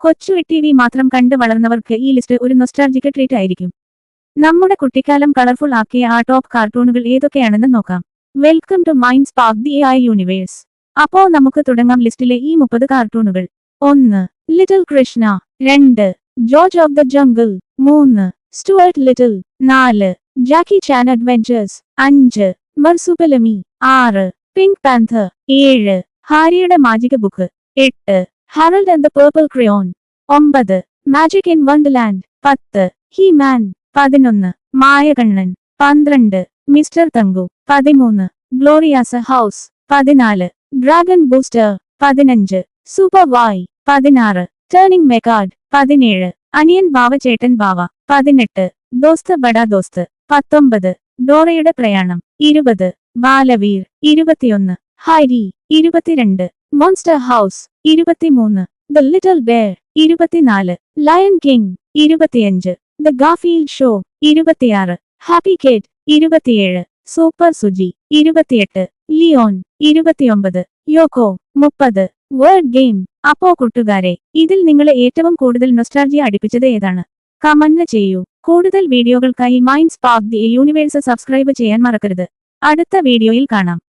കൊച്ചു T V മാത്രം കണ്ട് വളർന്നവർക്ക് ഈ ലിസ്റ്റ് ഒരു നൊസ്റ്റാൾജിക് ട്രീറ്റ് ആയിരിക്കും. നമ്മുടെ കുട്ടിക്കാലം കളർഫുൾ ആക്കിയ ആ ടോപ്പ് കാർട്ടൂണുകൾ ഏതൊക്കെയാണെന്ന് നോക്കാം. Welcome to Mind Spark the AI Universe. അപ്പോ നമുക്ക് തുടങ്ങാം ലിസ്റ്റിലെ ഈ 30 കാർട്ടൂണുകൾ. 1. Little Krishna. 2. George of the Jungle. 3. Stuart Little. 4. Jackie Chan Adventures. 5. Marsupilami. 6. Pink Panther. 7. ഹാരിയുടെ Magic Book. 8. Harold and the Purple Crayon. 9. Magic in Wonderland. 10. He Man. 11. Mayakannan. 12. Mister Thanku. 13. Gloria's House. 14. Dragon Booster. 15. Super Why. 16. Turning മെക്കാർഡ്. 17. അനിയൻ ബാവ ചേട്ടൻ ബാവ. 18. ദോസ്ത് ബഡാ ദോസ്ത്. 19. ഡോറയുടെ പ്രയാണം. 20. ബാലവീർ. 21. ഹൈരി. 22. Monster house. 23. The little bear. 24. Lion king. 25. The Garfield show. 26. Happy kid. 27. Super സുജി. 28. Leon. 29. Yoko. 30. Word game. അപ്പോ കൂട്ടുകാരെ, ഇതിൽ നിങ്ങളെ ഏറ്റവും കൂടുതൽ നൊസ്റ്റാൾജിയ അടുപ്പിച്ചത് ഏതാണ്? കമന്റ് ചെയ്യൂ. കൂടുതൽ വീഡിയോകൾക്കായി Mind Spark the Universe subscribe ചെയ്യാൻ മറക്കരുത്. അടുത്ത വീഡിയോയിൽ കാണാം.